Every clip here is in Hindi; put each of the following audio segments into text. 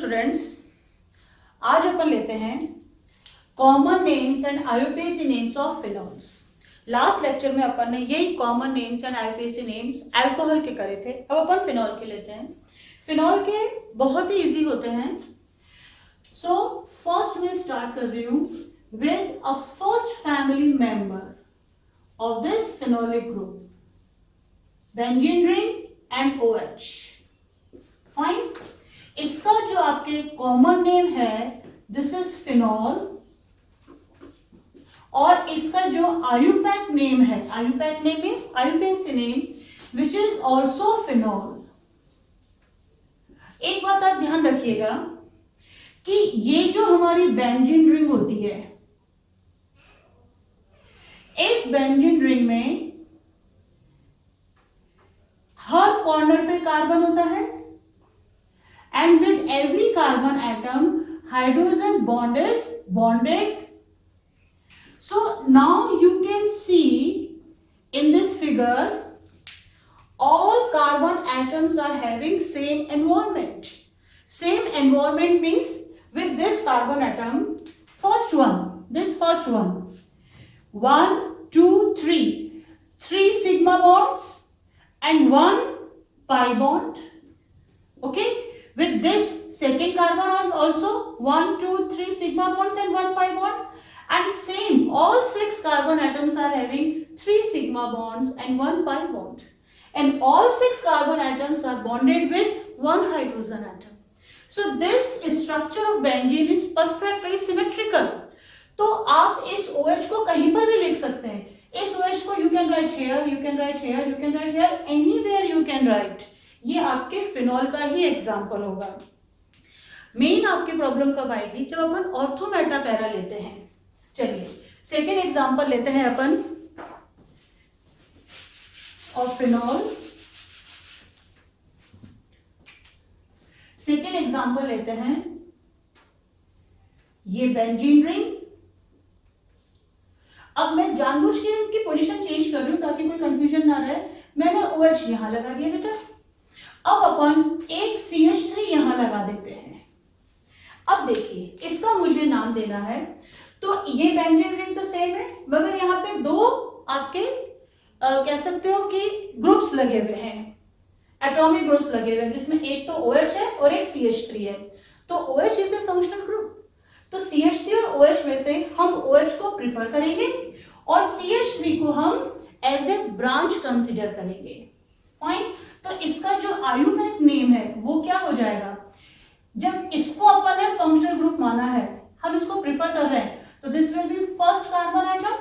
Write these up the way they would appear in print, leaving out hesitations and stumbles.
स्टूडेंट्स, आज अपन लेते हैं common names and IUPAC names of phenols. Last lecture में अपन ने यही common names and IUPAC names alcohol के करे थे। अब अपन फिनॉल के लेते हैं। फिनॉल के बहुत ही इजी होते हैं। सो फर्स्ट मैं स्टार्ट कर रही हूं with a first family member of this phenolic group, benzene ring and OH। Fine. इसका जो आपके कॉमन नेम है दिस इज फिनॉल, और इसका जो आयुपैक नेम है, IUPAC name means IUPAC name which is also phenol. एक बात आप ध्यान रखिएगा कि ये जो हमारी बेंजीन रिंग होती है, इस बेंजीन रिंग में हर कॉर्नर पे कार्बन होता है and with every carbon atom hydrogen bond is bonded. So now you can see in this figure all carbon atoms are having same environment. Same environment means with this carbon atom, first one, this first one, 1 2 3 sigma bonds and 1 pi bond. Okay, with this second carbon also 1 2 3 sigma bonds and 1 pi bond, and same all 6 carbon atoms are having 3 sigma bonds and 1 pi bond, and all 6 carbon atoms are bonded with 1 hydrogen atom. So this structure of benzene is perfectly symmetrical. तो आप इस OH को कहीं पर भी लिख सकते हैं। इस OH को you can write here, you can write here, you can write here, anywhere you can write. ये आपके फिनॉल का ही एग्जाम्पल होगा। मेन आपकी प्रॉब्लम कब आएगी? जब अपन ऑर्थो मेटा पैरा लेते हैं। चलिए सेकेंड एग्जाम्पल लेते हैं अपन ऑफ फिनॉल। सेकेंड एग्जाम्पल लेते हैं, ये बेंजीन रिंग। अब मैं जानबूझ के इनकी पोजीशन चेंज कर रही हूं ताकि कोई कंफ्यूजन ना रहे। मैंने OH यहां लगा दिया बेटा। अब अपन एक CH3 यहां लगा देते हैं। अब देखिए इसका मुझे नाम देना है, तो ये बेंजीन रिंग तो सेम है, मगर यहाँ पे दो आपके कह सकते हो कि ग्रुप्स लगे हुए हैं, एटॉमिक ग्रुप्स लगे हुए हैं, जिसमें एक तो OH है और एक CH3 है। तो OH is a functional group, तो CH3 और OH में से हम OH को प्रिफर करेंगे और CH3 को हम एज ए ब्रांच कंसिडर करेंगे। फाइन। तो इसका जो आयुपैक नेम है वो क्या हो जाएगा? जब इसको अपन ने फंक्शनल ग्रुप माना है, हम इसको प्रिफर कर रहे हैं, तो this will be first carbon atom.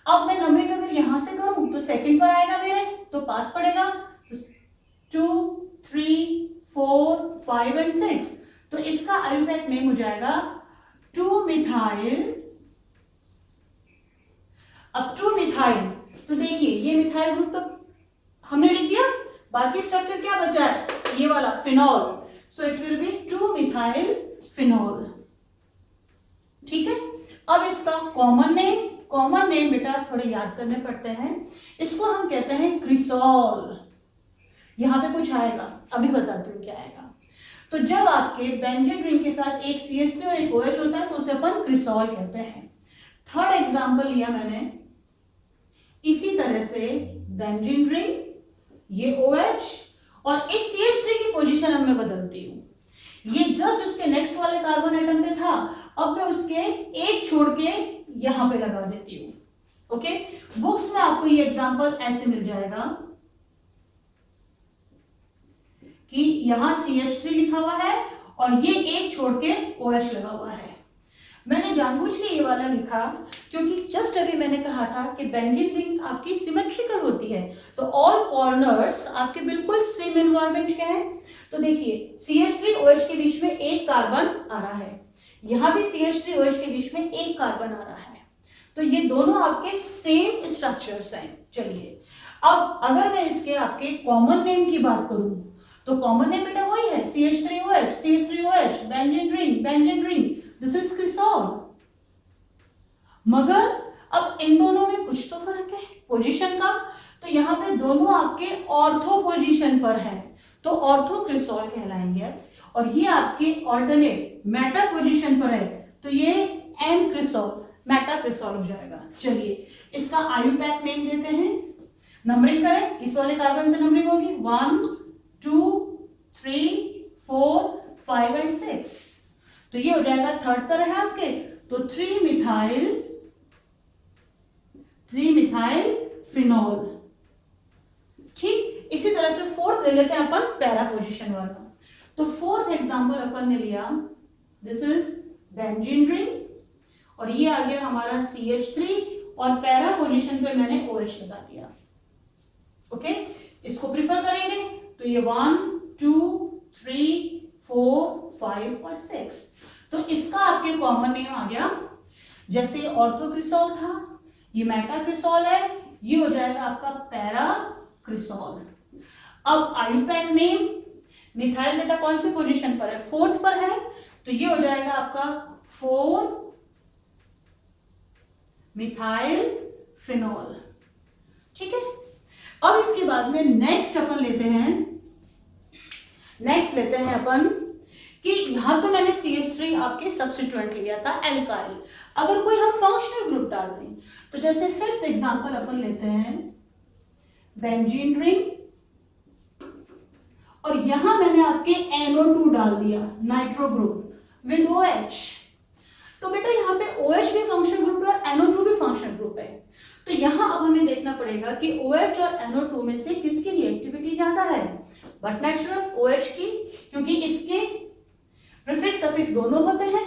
अब मैं नंबरिंग अगर यहां से करूं तो सेकंड पर आएगा मेरे, तो पास पड़ेगा 2 3 4 5 एंड 6। तो इसका आयुपैक नेम हो जाएगा 2 मिथाइल। अब 2 मिथाइल, तो देखिए ये मिथाइल ग्रुप तो हमने लिख दिया, बाकी स्ट्रक्चर क्या बचा है? ये वाला phenol. So it will be 2 methyl phenol. ठीक है। अब इसका कॉमन नेम बेटा थोड़े याद करने पड़ते हैं। इसको हम कहते हैं क्रिसॉल। यहां पे कुछ आएगा, अभी बताती हूँ क्या आएगा। तो जब आपके बेंजीन रिंग के साथ एक CH3 और एक OH होता है तो उसे अपन क्रिसॉल कहते हैं। थर्ड एग्जांपल लिया मैंने, इसी तरह से बेंजीन रिंग, ये OH, और इस CH3 की पोजीशन अब मैं बदलती हूं। ये जस्ट उसके नेक्स्ट वाले कार्बन एटम पे था, अब मैं उसके एक छोड़ के यहां पे लगा देती हूं। ओके, बुक्स में आपको ये एग्जांपल ऐसे मिल जाएगा कि यहां CH3 लिखा हुआ है और ये एक छोड़ के OH लगा हुआ है। मैंने जानबूझ के ये वाला लिखा क्योंकि जस्ट अभी मैंने कहा था कि बेंजीन रिंग आपकी सिमेट्रिकल होती है, तो ऑल कॉर्नर्स आपके बिल्कुल सेम एनवायरनमेंट के हैं। तो देखिए CH3 OH के बीच में एक कार्बन आ रहा है, यहां भी CH3 OH के बीच में एक कार्बन आ रहा है, तो ये दोनों आपके सेम स्ट्रक्चर्स हैं। चलिए अब अगर मैं इसके आपके कॉमन नेम की बात करूं तो कॉमन नेम बेटा वही है, CH3 OH, benzene ring, this is cresol. मगर अब इन दोनों में कुछ तो फर्क है पोजीशन का, तो यहाँ पे दोनों आपके ऑर्थो पोजीशन पर हैं, तो ऑर्थो क्रिसॉल कहलाएंगे। और ये आपके ऑल्टरनेट मेटा पोजीशन पर है, तो ये एन क्रिसॉल मेटा क्रिसॉल हो जाएगा। चलिए इसका आयुपैक नेम देते हैं, नंबरिंग करें, इस वाले कार्बन से नंबरिंग होगी 1 2 3 4 5 एंड 6, तो ये हो जाएगा थर्ड पर है आपके, तो 3 मिथाइल फिनॉल। ठीक, इसी तरह से फोर्थ ले लेते हैं अपन पैरा पोजीशन वाला। तो फोर्थ एग्जांपल अपन ने लिया, दिस इज बेंजीन रिंग, और ये आ गया हमारा CH3 और पैरा पोजीशन पे मैंने OH लगा दिया। ओके, इसको प्रिफर करेंगे तो ये 1 2 3 4 5 और 6, तो इसका आपके कॉमन नेम आ गया, जैसे ऑर्थोक्रिसॉल था, ये मेटाक्रिसॉल है, ये हो जाएगा आपका पैराक्रिसॉल। अब आयुपैक नेम, मिथाइल मेटा कौन सी पोजीशन पर है, फोर्थ पर है, तो ये हो जाएगा आपका 4 मिथाइल फिनॉल। ठीक है, अब इसके बाद में नेक्स्ट अपन लेते हैं अपन कि यहां तो मैंने CH3 आपके सब्स्टिट्यूएंट लिया था एल्काइल, अगर कोई हम फंक्शनल ग्रुप डाल दें, तो जैसे फिफ्थ एग्जांपल अपन लेते हैं बेंजीन रिंग, और यहां मैंने आपके NO2 डाल दिया नाइट्रो ग्रुप विद OH, तो बेटा यहाँ पे OH भी फंक्शनल ग्रुप है और NO2 भी फंक्शनल ग्रुप है, तो यहां अब हमें देखना पड़ेगा कि OH और NO2 में से किसकी रिएक्टिविटी ज्यादा है, बट नेचुरल OH की, क्योंकि इसके प्रीफिक्स सफिक्स दोनों होते हैं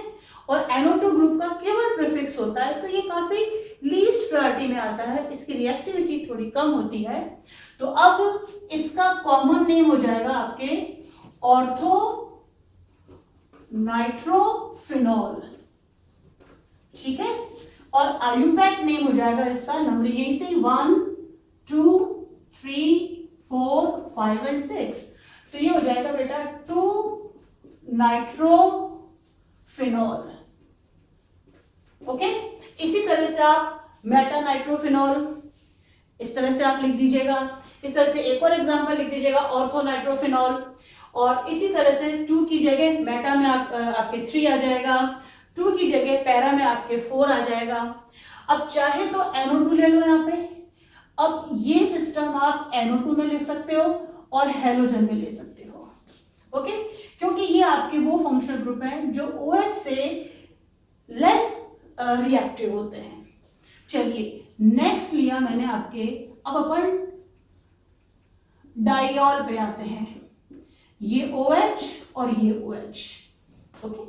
और NO2 ग्रुप का केवल प्रीफिक्स होता है, तो ये काफी लीस्ट प्रायोरिटी में आता है, इसकी रिएक्टिविटी थोड़ी कम होती है, तो अब इसका कॉमन नेम हो जाएगा आपके ऑर्थो नाइट्रोफिनॉल। ठीक है, और आयुपैक नेम हो जाएगा इसका, नंबर यही से 1 2 3 4 5 एंड 6, तो ये हो जाएगा बेटा 2 नाइट्रोफिनॉल। ओके, इसी तरह से आप मेटा नाइट्रोफिनॉल इस तरह से आप लिख दीजिएगा, इस तरह से एक और एग्जांपल लिख दीजिएगा ऑर्थो नाइट्रोफिनॉल, और इसी तरह से 2 की जगह मेटा में आपके 3 आ जाएगा, 2 की जगह पैरा में आपके 4 आ जाएगा। अब चाहे तो NO2 ले लो यहाँ पे, अब ये सिस्टम आप NO2 में लिख सकते हो और हेलोजन में ले सकते हो। ओके, क्योंकि ये आपके वो फंक्शनल ग्रुप हैं जो OH से लेस रिएक्टिव होते हैं। चलिए नेक्स्ट लिया मैंने आपके, अब अपन डाइऑल पे आते हैं, ये OH और ये OH। ओके,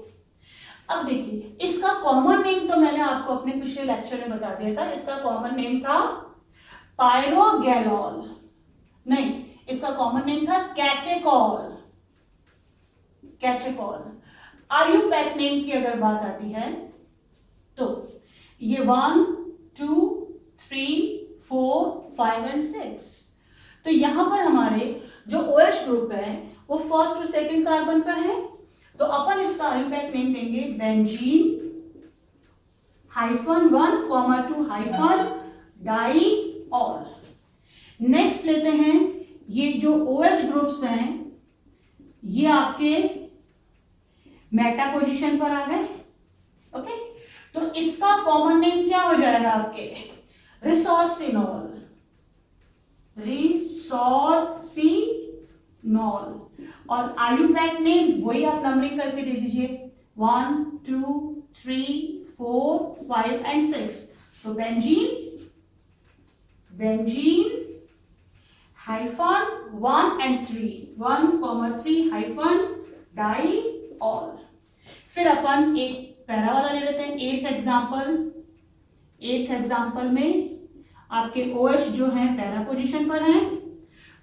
अब देखिए इसका कॉमन नेम तो मैंने आपको अपने पिछले लेक्चर में बता दिया था, इसका कॉमन नेम था पायरोगैलॉल, नहीं इसका कॉमन नेम था कैटेकॉल। आयुपैक नेम की अगर बात आती है तो ये 1 2 3 4 5 एंड 6, तो यहां पर हमारे जो OH ग्रुप है वो फर्स्ट और सेकंड कार्बन पर है, तो अपन इसका आयुपैक नेम देंगे बेंजीन -1, 2 डाइऑल। नेक्स्ट लेते हैं, ये जो OH ग्रुप्स हैं ये आपके मेटा पोजीशन पर आ गए। ओके, तो इसका कॉमन नेम क्या हो जाएगा आपके रिसोर्सिनॉल, और आयुपैक नेम वही आप नंबरिंग करके दे दीजिए 1 2 3 4 5 एंड 6, तो बेंजीन -1 and 3 1,3 डाइऑल। फिर अपन एक पैरा वाला ले लेते हैं, एट्थ एग्जाम्पल में आपके OH जो है पैरा पोजीशन पर हैं,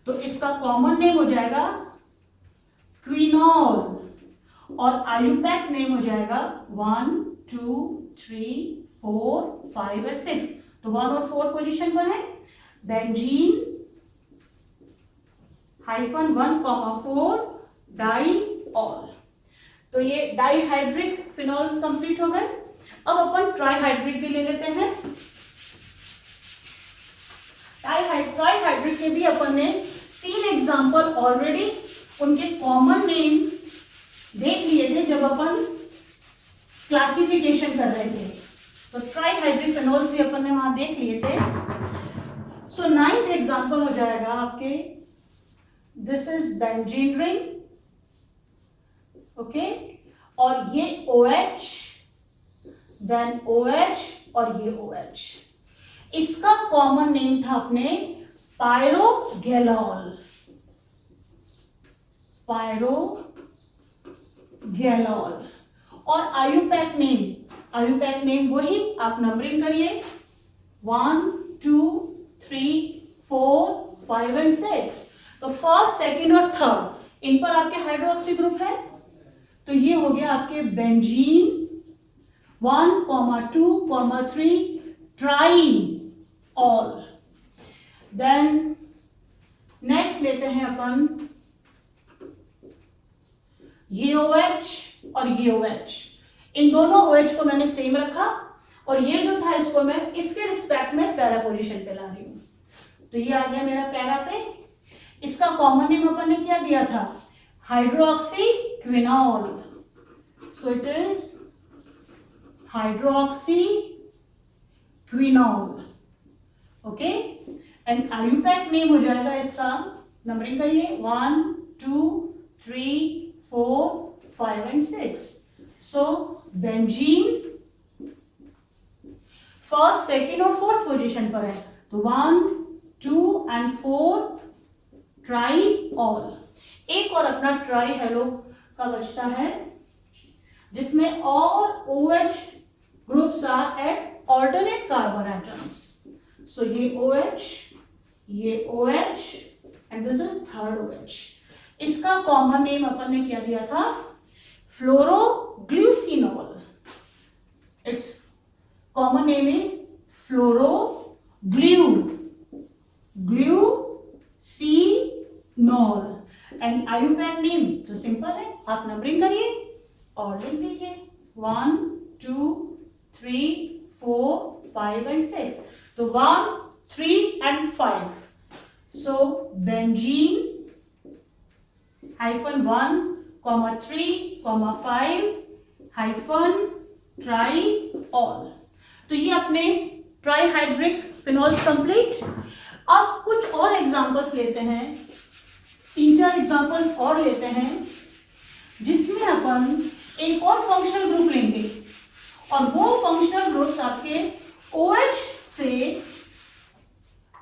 तो इसका कॉमन नेम हो जाएगा क्विनॉल और आयुपैक नेम हो जाएगा 1 2 3 4 5 एंड 6, तो 1 और 4 पोजीशन पर है, बेंजीन -1,4 डाइऑल। तो ये डाइहाइड्रिक फिनॉल्स कंप्लीट हो गए। अब अपन ट्राइहाइड्रिक भी ले लेते हैं। ट्राइहाइड्रिक के भी अपन ने 3 एग्जांपल ऑलरेडी उनके कॉमन नेम जब अपन क्लासिफिकेशन कर रहे थे तो ट्राईहाइड्रिक फिनोल्स भी अपन ने वहां देख लिए थे। सो 9th एग्जांपल हो जाएगा आपके, this is benzene ring, okay, और ये OH, देन OH और ये OH। इसका कॉमन नेम था अपने पायरोगैलॉल, पायरोगैलॉल। और आयुपैक नेम वही, आप नंबरिंग करिए 1 2 3 4 5 एंड 6। तो फर्स्ट, सेकंड और थर्ड इन पर आपके हाइड्रोक्सी ग्रुप है, तो ये हो गया आपके बेंजीन 1, 2, 3 ट्राईऑल। देन नेक्स्ट लेते हैं अपन ये OH और ये OH। इन दोनों OH को मैंने सेम रखा और ये जो था इसको मैं इसके रिस्पेक्ट में पैरा पोजीशन पे ला रही हूं। तो ये आ गया मेरा पैरा पे। इसका कॉमन नेम अपन ने क्या दिया था, hydroxy quinol. So it is hydroxy quinol, okay. And IUPAC name हो जाएगा इसका, नंबरिंग करिए 1 2 3 4 5 and 6। So benzene first, second और फोर्थ पोजीशन पर है, तो 1 2 एंड 4 ट्राईऑल। एक और अपना ट्राई हेलो का बचता है जिसमें all OH groups are at alternate carbon atoms. So ये OH, ये OH and this is third OH. इसका कॉमन नेम अपन ने क्या दिया था, phloroglucinol. It's common name is glucinol. And IUPAC name तो सिंपल है, आप नंबरिंग करिए और लिख दीजिए 1 2 3 4 5 एंड 6। तो 1 3 एंड 5। So benzene -1, 3, 5 ट्राईऑल। तो ये अपने ट्राईहाइड्रिक फिनोल्स कंप्लीट। अब कुछ और एग्जांपल्स लेते हैं, 3-4 एग्जांपल्स और लेते हैं जिसमें अपन एक और फंक्शनल ग्रुप लेंगे और वो फंक्शनल ग्रुप्स आपके OH से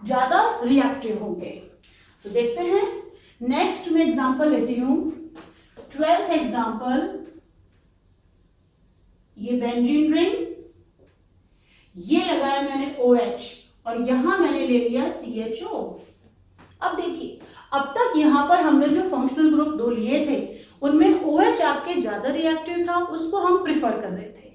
ज्यादा रिएक्टिव होंगे। तो देखते हैं, नेक्स्ट मैं एग्जांपल लेती हूं 12th एग्जांपल। ये बेंजीन रिंग, ये लगाया मैंने OH और यहां मैंने ले लिया CHO। अब देखिए, अब तक यहां पर हमने जो फंक्शनल ग्रुप 2 लिए थे उनमें OH आपके ज्यादा रिएक्टिव था, उसको हम प्रिफर कर रहे थे।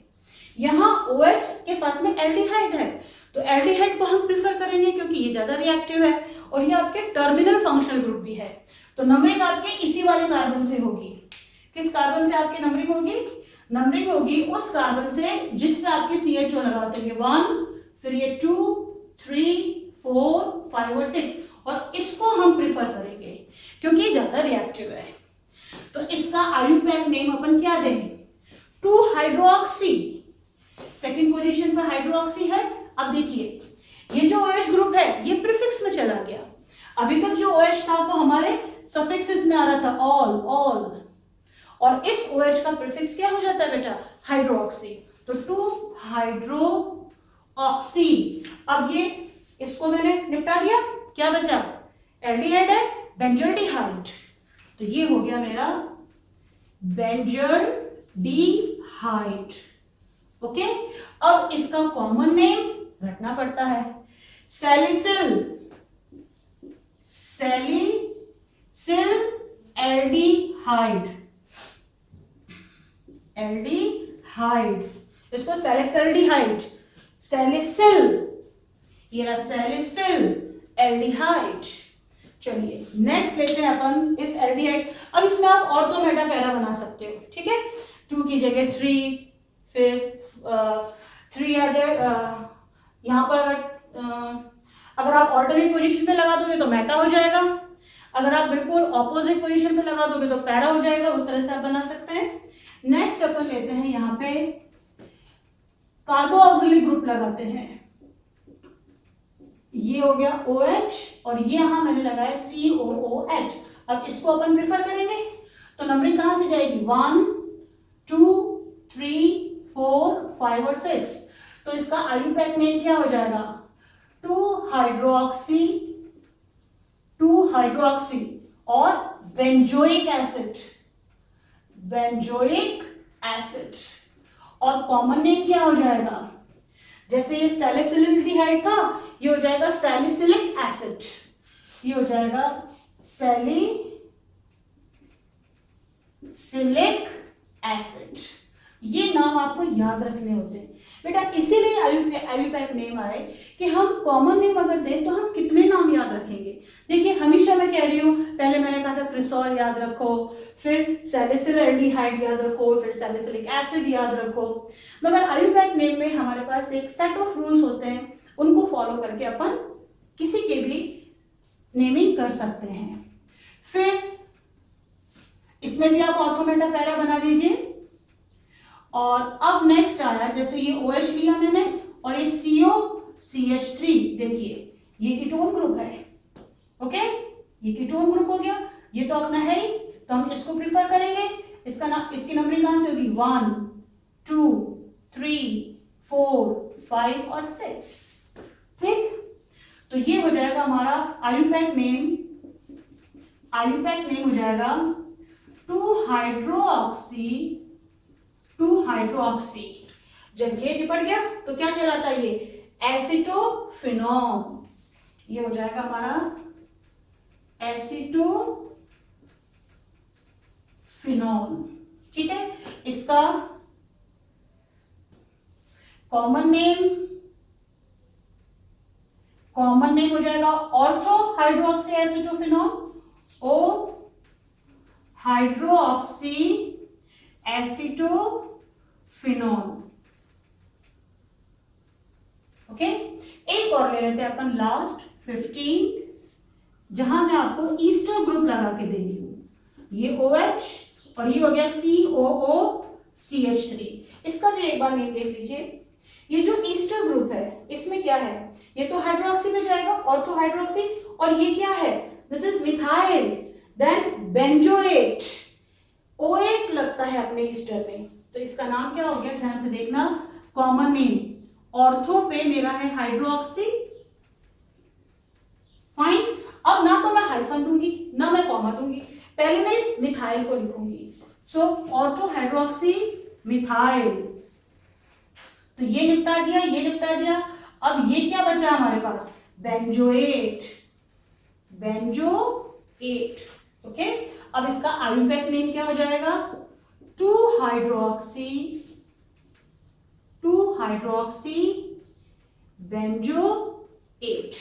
यहां OH के साथ में एल्डिहाइड है, तो एल्डिहाइड को हम प्रिफर करेंगे क्योंकि ये ज्यादा रिएक्टिव है और ये आपके टर्मिनल फंक्शनल ग्रुप भी है। तो नंबरिंग आपके इसी वाले कार्बन से होगी। किस कार्बन से आपकी नंबरिंग होगी? नंबरिंग होगी उस कार्बन से जिस पे आपके CHO लगा होता है। ये 1, फिर ये 2 3 4 5 और 6, और इसको हम प्रिफर करेंगे क्योंकि ये ज्यादा रिएक्टिव है। तो इसका आयुपैक नेम अपन क्या देंगे, 2 हाइड्रोक्सी। सेकंड पोजीशन पर हाइड्रोक्सी है। अब देखिए, ये जो OH ग्रुप है ये प्रीफिक्स में चला गया। अभी तक जो OH था वो हमारे सफिक्सेस में आ रहा था, ऑल, और इस OH का प्रीफिक्स क्या हो जाता है बेटा, हाइड्रोक्सी। तो 2 हाइड्रोक्सी। अब ये इसको मैंने निपटा दिया, क्या बचा, एल्डिहाइड है, बेंजल्डिहाइड। तो ये हो गया मेरा बेंजल्डिहाइड, ओके। अब इसका कॉमन नेम रखना पड़ता है, सैलिसिल एल्डिहाइड, इसको सैलिसिल्डिहाइड, सैलिसिल, ये रहा सैलिसिल एल्डिहाइड। चलिए नेक्स्ट लेते हैं अपन इस एल्डिहाइड। अब इसमें आप ऑर्थो मेटा पैरा बना सकते हो, ठीक है। 2 की जगह 3, फिर 3 आ जाए यहाँ पर। अगर आप ऑल्टरनेट पोजीशन पे लगा दोगे तो मेटा हो जाएगा, अगर आप बिल्कुल ऑपोजिट पोजीशन पे लगा दोगे तो पैरा हो जाएगा। उस तरह से आप बना सकते हैं। नेक्स्ट अपन लेते हैं यहाँ पे कार्बो ऑक्सिलरी ग्रुप लगाते हैं। ये हो गया OH और ये यहां मैंने लगाया COOH। अब इसको अपन प्रिफर करेंगे तो नंबरिंग कहां से जाएगी, 1 2 3 4 5 और 6। तो इसका आयुपैक नेम क्या हो जाएगा, 2 हाइड्रोक्सी और बेंजोइक एसिड। और कॉमन नेम क्या हो जाएगा, जैसे ये सैलिसिलिक एल्डिहाइड था, ये हो जाएगा सैलिसिलिक एसिड, ये हो जाएगा सैलिसिलिक एसिड। ये नाम आपको याद रखने होते हैं बेटा, इसीलिए आयुपैक नेम आए कि हम कॉमन नेम अगर दें तो हम कितने नाम याद रखेंगे। देखिए हमेशा मैं कह रही हूँ, पहले मैंने कहा था क्रिसॉल याद रखो, फिर सैलिसिल एल्डिहाइड याद रखो, फिर सैलिसिलिक एसिड याद रखो, मगर आयुपैक नेम में हमारे पास एक सेट ऑफ रूल्स होते हैं, उनको फॉलो करके अपन किसी के भी नेमिंग कर सकते हैं। फिर इसमें भी आप ऑर्थोमेटा पैरा बना दीजिए। और अब नेक्स्ट आया, जैसे ये OH लिया मैंने और ये COCH3, देखिए ये कीटोन ग्रुप है, ओके, ये कीटोन ग्रुप हो गया, ये तो अपना है ही, तो हम इसको प्रिफर करेंगे। इसका नाम, इसकी नंबरिंग कहां से होगी, 1 2 3 4 5 और 6, ठीक। तो ये हो जाएगा हमारा आयुपैक नेम हो जाएगा 2 हाइड्रोक्सी। जब ये निपट गया तो क्या कहलाता है, ये एसिटोफिनॉल, ये हो जाएगा हमारा एसिटोफिनॉल, ठीक है। इसका कॉमन नेम हो जाएगा ऑर्थो हाइड्रोक्सी एसिटोफिनॉल, ओ हाइड्रोक्सी एसिटोफिनॉल, ओके। एक और ले लेते हैं अपन लास्ट 15, जहां मैं आपको ईस्टर ग्रुप लगा के दे रही हूं। ये OH और ये हो गया COOCH3। इसका भी एक बार नेम देख लीजिए। ये जो ईस्टर ग्रुप है इसमें क्या है, ये तो हाइड्रोक्सी में जाएगा, ऑर्थो हाइड्रोक्सी, और ये क्या है, this is methyl, then benzoate, O8 लगता है अपने ईस्टर में, तो इसका नाम क्या हो गया, ध्यान से देखना। कॉमन नेम ऑर्थो पे मेरा है हाइड्रोक्सी, फाइन। अब ना तो मैं हाइफन दूंगी ना मैं कॉमा दूंगी, पहले मैं इस मिथाइल को लिखूंगी, सो ऑर्थो हाइड्रोक्सी मिथाइल। तो ये निपटा दिया, ये निपटा दिया। अब ये क्या बचा हमारे पास, बेंजोएट, ओके। अब इसका आयुपैक नेम क्या हो जाएगा, 2 हाइड्रोक्सी बेंजोएट।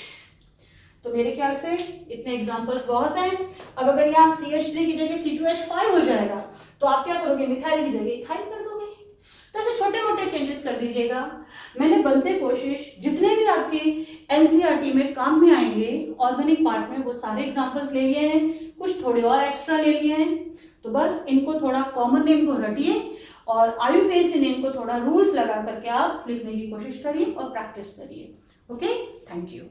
तो मेरे ख्याल से इतने एग्जांपल्स बहुत हैं। अब अगर यहाँ CH3 की जगह C2H5 हो जाएगा तो आप क्या करोगे, मिथाइल की जगह इथाइल कर दोगे। तो ऐसे छोटे मोटे चेंजेस कर दीजिएगा। मैंने बनते कोशिश जितने भी आपके NCERT में काम में आएंगे ऑर्गेनिक पार्ट में, वो सारे एग्जांपल्स ले लिए हैं, कुछ थोड़े और एक्स्ट्रा ले लिए हैं। तो बस इनको थोड़ा कॉमन नेम को रटिए और IUPAC नेम को थोड़ा रूल्स लगा करके आप लिखने की कोशिश करिए और प्रैक्टिस करिए। Okay, thank you.